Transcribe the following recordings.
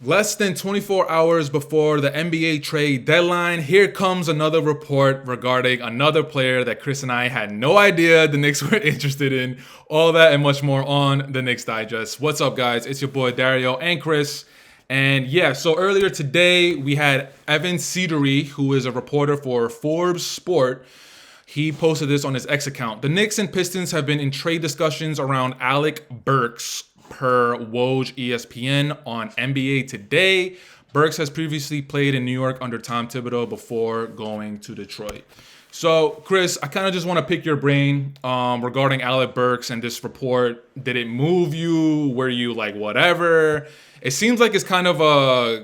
Less than 24 hours before the NBA trade deadline, here comes another report regarding another player that Chris and I had no idea the Knicks were interested in. All that and much more on the Knicks Digest. What's up, guys? It's your boy Dariel and Chris. And yeah, so earlier today we had Evan Cedery, who is a reporter for Forbes Sport. He posted this on his X account. The Knicks and Pistons have been in trade discussions around Alec Burks, per Woj ESPN on NBA Today. Burks has previously played in New York under Tom Thibodeau before going to Detroit. So, Chris, I kind of just want to pick your brain regarding Alec Burks and this report. Did it move you? Were you like whatever? It seems like it's kind of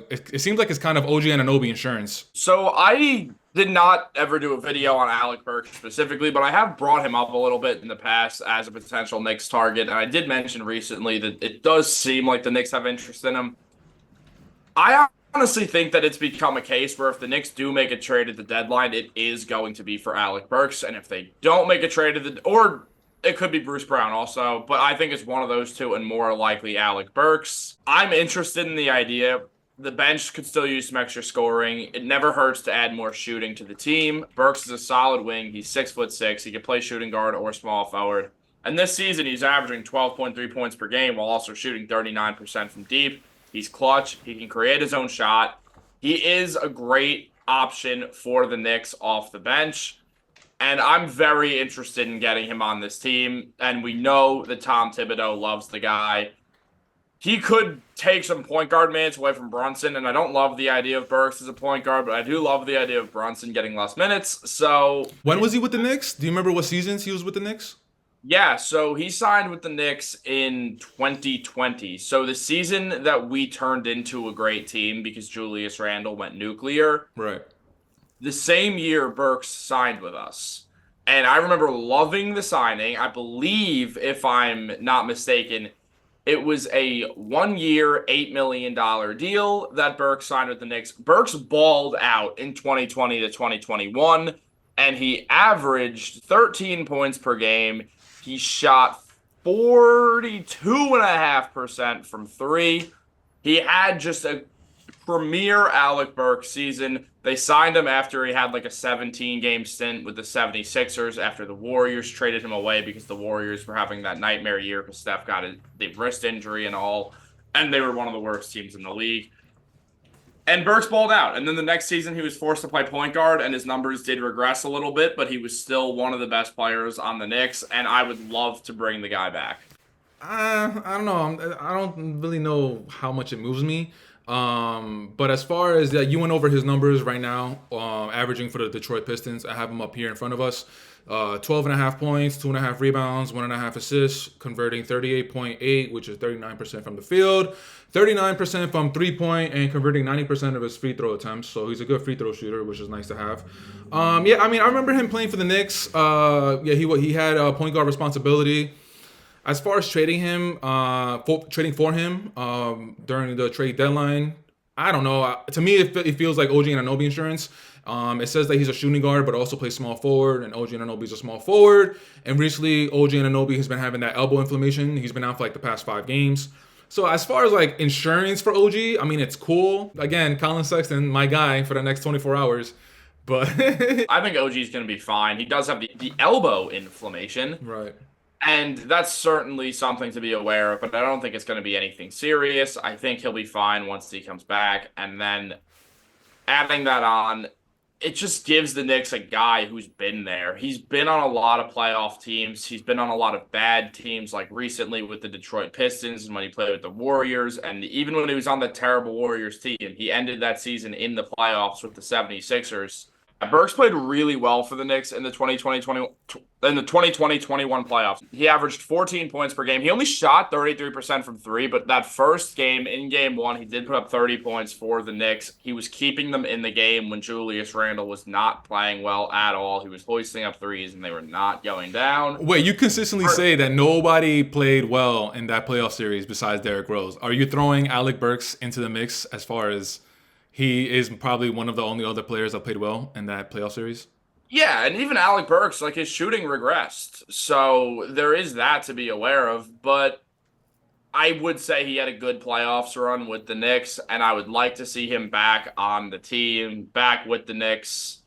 it seems like it's kind of OG Anunoby insurance. So I did not ever do a video on Alec Burks specifically, but I have brought him up a little bit in the past as a potential Knicks target. And I did mention recently that it does seem like the Knicks have interest in him. I honestly think that it's become a case where if the Knicks do make a trade at the deadline, it is going to be for Alec Burks. And if they don't make a trade or it could be Bruce Brown also, but I think it's one of those two and more likely Alec Burks. I'm interested in the idea. The bench could still use some extra scoring. It never hurts to add more shooting to the team. Burks is a solid wing. He's 6'6". He can play shooting guard or small forward. And this season, he's averaging 12.3 points per game while also shooting 39% from deep. He's clutch. He can create his own shot. He is a great option for the Knicks off the bench. And I'm very interested in getting him on this team. And we know that Tom Thibodeau loves the guy. He could take some point guard minutes away from Brunson, and I don't love the idea of Burks as a point guard, but I do love the idea of Brunson getting less minutes. So When was he with the Knicks? Do you remember what seasons he was with the Knicks? yeah, so he signed with the Knicks in 2020. So the season that we turned into a great team because Julius Randle went nuclear, Right. the same year Burks signed with us. And I remember loving the signing. I believe, if I'm not mistaken, it was a 1 year, $8 million deal that Burks signed with the Knicks. Burks balled out in 2020 to 2021, and he averaged 13 points per game. He shot 42.5% from three. He had just a premier Alec Burks season. They signed him after he had like a 17-game stint with the 76ers after the Warriors traded him away because the Warriors were having that nightmare year because Steph got the wrist injury and all, and they were one of the worst teams in the league. And Burks balled out. And then the next season, he was forced to play point guard, and his numbers did regress a little bit, but he was still one of the best players on the Knicks, and I would love to bring the guy back. I don't know. I don't really know how much it moves me. But as far as that, you went over his numbers right now, averaging for the Detroit Pistons. I have him up here in front of us. 12 and a half points, 2.5 rebounds, 1.5 assists, converting 38.8, which is 39% from the field, 39% from 3-point, and converting 90% of his free throw attempts. So he's a good free throw shooter, which is nice to have. Yeah, I mean, I remember him playing for the Knicks. Yeah, he had point guard responsibility. As far as trading him, trading for him during the trade deadline, I don't know. To me, it feels like OG Anunoby insurance. It says that he's a shooting guard, but also plays small forward, and OG Anunoby's a small forward. And recently, OG Anunoby has been having that elbow inflammation. He's been out for like the past 5 games. So as far as like insurance for OG, I mean, it's cool. Again, Colin Sexton, my guy for the next 24 hours. But I think OG's going to be fine. He does have the elbow inflammation. right. And that's certainly something to be aware of, but I don't think it's going to be anything serious. I think he'll be fine once he comes back. And then adding that on, it just gives the Knicks a guy who's been there. He's been on a lot of playoff teams. He's been on a lot of bad teams, like recently with the Detroit Pistons and when he played with the Warriors. And even when he was on the terrible Warriors team, he ended that season in the playoffs with the 76ers. Burks played really well for the Knicks in the 2020-21 playoffs. He averaged 14 points per game. He only shot 33% from three, but that first game, in game one, he did put up 30 points for the Knicks. He was keeping them in the game when Julius Randle was not playing well at all. He was hoisting up threes, and they were not going down. Wait, you consistently say that nobody played well in that playoff series besides Derrick Rose. Are you throwing Alec Burks into the mix as far as he is probably one of the only other players that played well in that playoff series? Yeah, and even Alec Burks, like his shooting regressed. So there is that to be aware of. But I would say he had a good playoffs run with the Knicks, and I would like to see him back on the team, back with the Knicks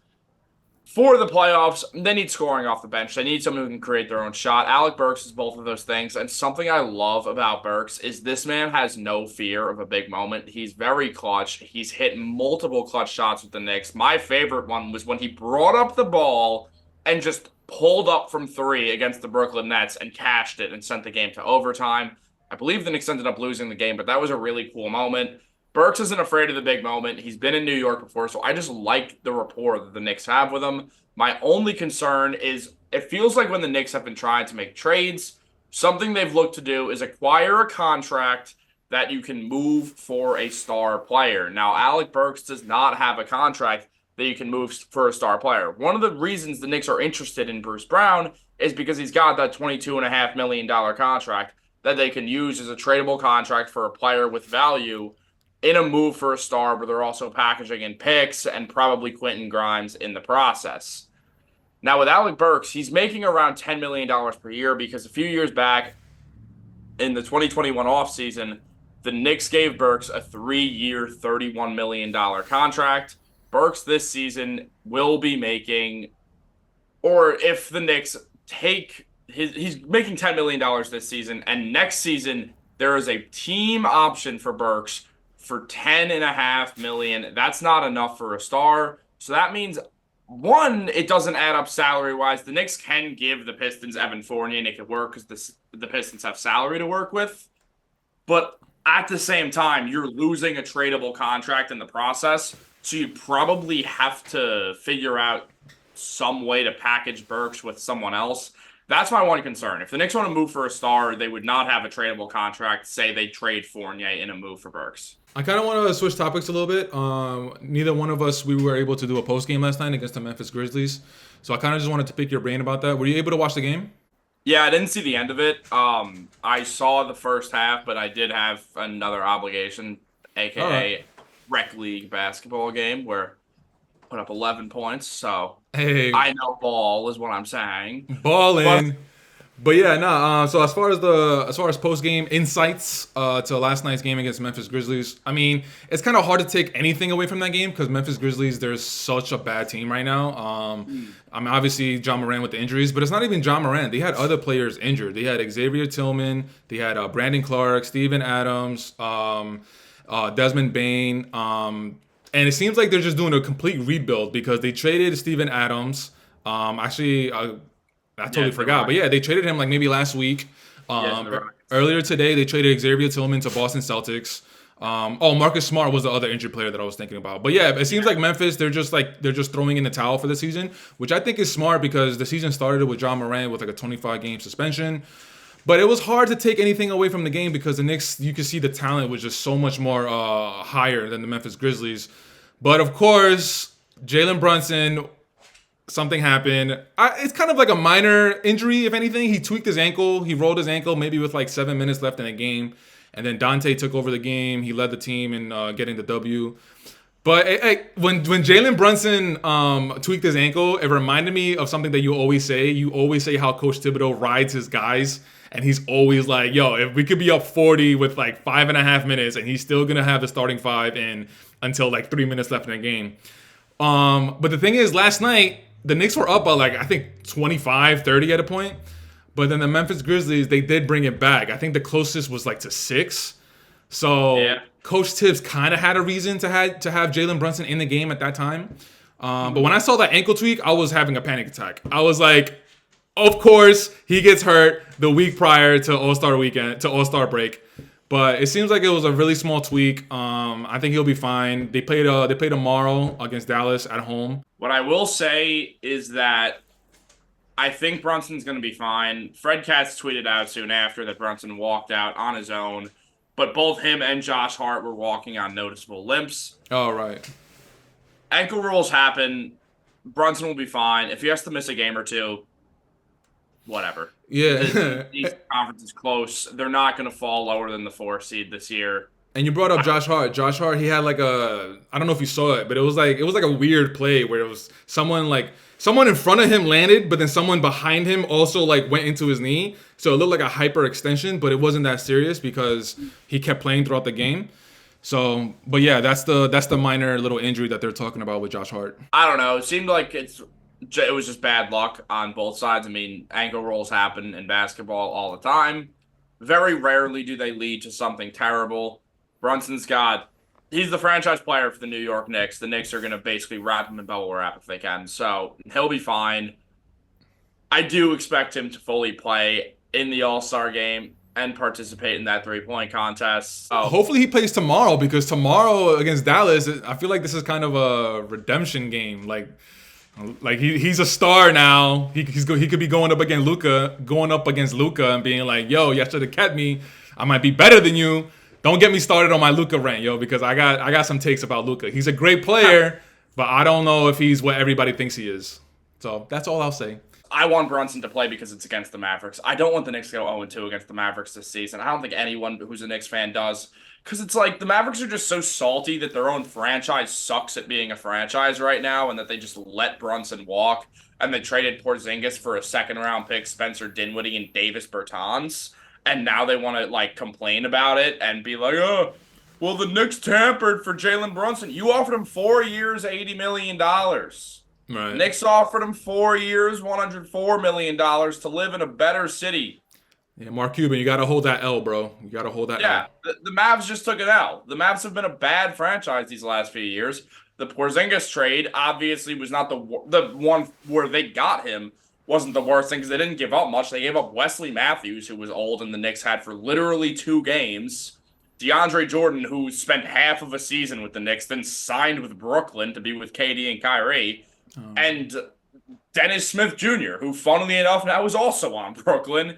for the playoffs. They need scoring off the bench. They need someone who can create their own shot. Alec Burks is both of those things. And something I love about Burks is this man has no fear of a big moment. He's very clutch. He's hit multiple clutch shots with the Knicks. My favorite one was when he brought up the ball and just pulled up from three against the Brooklyn Nets and cashed it and sent the game to overtime. I believe the Knicks ended up losing the game, but that was a really cool moment. Burks isn't afraid of the big moment. He's been in New York before, so I just like the rapport that the Knicks have with him. My only concern is it feels like when the Knicks have been trying to make trades, something they've looked to do is acquire a contract that you can move for a star player. Now, Alec Burks does not have a contract that you can move for a star player. One of the reasons the Knicks are interested in Bruce Brown is because he's got that $22.5 million contract that they can use as a tradable contract for a player with value in a move for a star, where they're also packaging in picks and probably Quentin Grimes in the process. Now, with Alec Burks, he's making around $10 million per year because a few years back in the 2021 offseason, the Knicks gave Burks a 3-year, $31 million contract. Burks this season will be making, or if the Knicks take he's making $10 million this season, and next season there is a team option for Burks for $10.5 million. That's not enough for a star. So that means, one, it doesn't add up salary wise. The Knicks can give the Pistons Evan Fournier and it could work because the Pistons have salary to work with. But at the same time, you're losing a tradable contract in the process. So you probably have to figure out some way to package Burks with someone else. That's my one concern. If the Knicks want to move for a star, they would not have a tradable contract. Say they trade Fournier in a move for Burks. I kind of want to switch topics a little bit. Neither one of us, we were able to do a post game last night against the Memphis Grizzlies. So I kind of just wanted to pick your brain about that. Were you able to watch the game? Yeah, I didn't see the end of it. I saw the first half, but I did have another obligation, aka Right. rec league basketball game where I put up 11 points. So Hey, I know ball is what I'm saying. But balling. But yeah, no. So as far as post game insights to last night's game against Memphis Grizzlies, I mean, it's kind of hard to take anything away from that game because Memphis Grizzlies, they're such a bad team right now. I mean, obviously John Moran with the injuries, but it's not even John Moran. They had other players injured. They had Xavier Tillman, they had Brandon Clark, Steven Adams, Desmond Bain, and it seems like they're just doing a complete rebuild because they traded Steven Adams. I yeah, totally the forgot, but Rockets. yeah, they traded him like maybe last week. Yeah, the Rockets. Earlier today, they traded Xavier Tillman to Boston Celtics. Marcus Smart was the other injured player that I was thinking about. But yeah, it seems like Memphis, they're just throwing in the towel for the season, which I think is smart because the season started with John Moran with like a 25 game suspension. But it was hard to take anything away from the game because the Knicks, you could see the talent was just so much more higher than the Memphis Grizzlies. But of course, Jalen Brunson, something happened. It's kind of like a minor injury, if anything. He tweaked his ankle. He rolled his ankle maybe with like 7 minutes left in the game. And then Dante took over the game. He led the team in getting the W. But when Jalen Brunson tweaked his ankle, it reminded me of something that you always say. You always say how Coach Thibodeau rides his guys. And he's always like, yo, if we could be up 40 with like 5.5 minutes and he's still going to have the starting five in until like 3 minutes left in the game. But the thing is, last night, the Knicks were up by like, I think 25, 30 at a point. But then the Memphis Grizzlies, they did bring it back. I think the closest was like to 6. So Yeah. Coach Tibbs kind of had a reason to have Jalen Brunson in the game at that time. But when I saw that ankle tweak, I was having a panic attack. I was like, of course, he gets hurt the week prior to All-Star weekend, to All-Star break. But it seems like it was a really small tweak. I think he'll be fine. They play tomorrow against Dallas at home. What I will say is that I think Brunson's going to be fine. Fred Katz tweeted out soon after that Brunson walked out on his own, but both him and Josh Hart were walking on noticeable limps. Oh, right. Ankle rolls happen. Brunson will be fine. If he has to miss a game or two, whatever. Yeah. The East Conference is close. They're not going to fall lower than the 4 seed this year. And you brought up Josh Hart. Josh Hart, he had like I don't know if you saw it, but it was like a weird play where it was someone in front of him landed, but then someone behind him also like went into his knee. So it looked like a hyperextension, but it wasn't that serious because he kept playing throughout the game. So, but yeah, that's the minor little injury that they're talking about with Josh Hart. I don't know. It seemed like it was just bad luck on both sides. I mean, ankle rolls happen in basketball all the time. Very rarely do they lead to something terrible. He's the franchise player for the New York Knicks. The Knicks are going to basically wrap him in bubble wrap if they can. So he'll be fine. I do expect him to fully play in the All-Star game and participate in that three-point contest. So Hopefully he plays tomorrow because tomorrow against Dallas, I feel like this is kind of a redemption game. Like he's a star now. He could be going up against Luka, and being like, "Yo, you should have kept me. I might be better than you." Don't get me started on my Luka rant, yo, because I got some takes about Luka. He's a great player, but I don't know if he's what everybody thinks he is. So that's all I'll say. I want Brunson to play because it's against the Mavericks. I don't want the Knicks to go 0-2 against the Mavericks this season. I don't think anyone who's a Knicks fan does. Because it's like the Mavericks are just so salty that their own franchise sucks at being a franchise right now and that they just let Brunson walk. And they traded Porzingis for a second-round pick, Spencer Dinwiddie, and Davis Bertans. And now they want to, like, complain about it and be like, oh, well, the Knicks tampered for Jalen Brunson. You offered him 4 years, $80 million. Right. Knicks offered him 4 years, $104 million to live in a better city. Yeah, Mark Cuban, you got to hold that L, bro. You got to hold that Yeah, L. the Mavs just took it out. The Mavs have been a bad franchise these last few years. The Porzingis trade obviously was not the one where they got him wasn't the worst thing because they didn't give up much. They gave up Wesley Matthews, who was old and the Knicks had for literally 2 games. DeAndre Jordan, who spent half of a season with the Knicks, then signed with Brooklyn to be with KD and Kyrie. And Dennis Smith Jr., who funnily enough now is also on Brooklyn.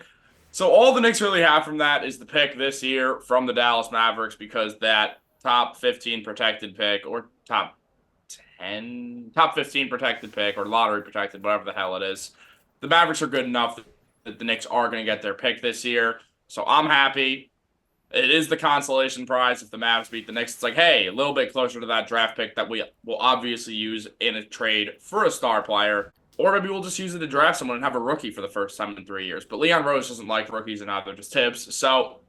So all the Knicks really have from that is the pick this year from the Dallas Mavericks because that top 15 protected pick or top 15 protected pick or lottery protected, whatever the hell it is. The Mavericks are good enough that the Knicks are going to get their pick this year. So I'm happy. It is the consolation prize if the Mavs beat the Knicks. It's like, hey, a little bit closer to that draft pick that we will obviously use in a trade for a star player. Or maybe we'll just use it to draft someone and have a rookie for the first time in 3 years. But Leon Rose doesn't like rookies and either just tips. So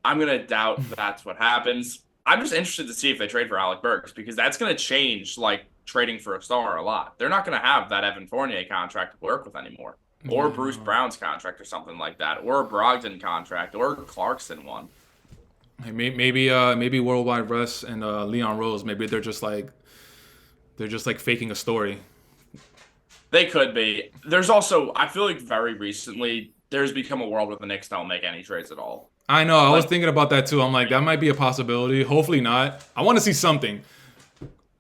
I'm going to doubt that's what happens. I'm just interested to see if they trade for Alec Burks because that's going to change, like, trading for a star a lot. They're not going to have that Evan Fournier contract to work with anymore. Or Bruce Brown's contract or something like that. Or a Brogdon contract. Or a Clarkson one. Hey, maybe Worldwide Russ and Leon Rose, maybe they're just like faking a story. They could be. There's also, I feel like very recently, there's become a world where the Knicks don't make any trades at all. I know. I was thinking about that too. I'm like, that might be a possibility. Hopefully not. I want to see something.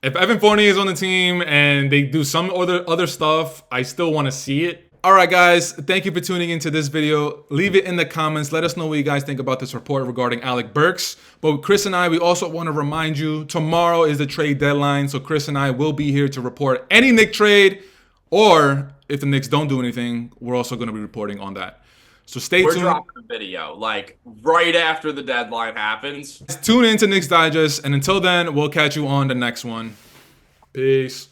If Evan Fournier is on the team and they do some other stuff, I still want to see it. All right, guys. Thank you for tuning into this video. Leave it in the comments. Let us know what you guys think about this report regarding Alec Burks. But Chris and I, we also want to remind you, tomorrow is the trade deadline. So Chris and I will be here to report any Knicks trade. Or if the Knicks don't do anything, we're also going to be reporting on that. So stay tuned. We're dropping a video like right after the deadline happens. Tune in to Knicks Digest. And until then, we'll catch you on the next one. Peace.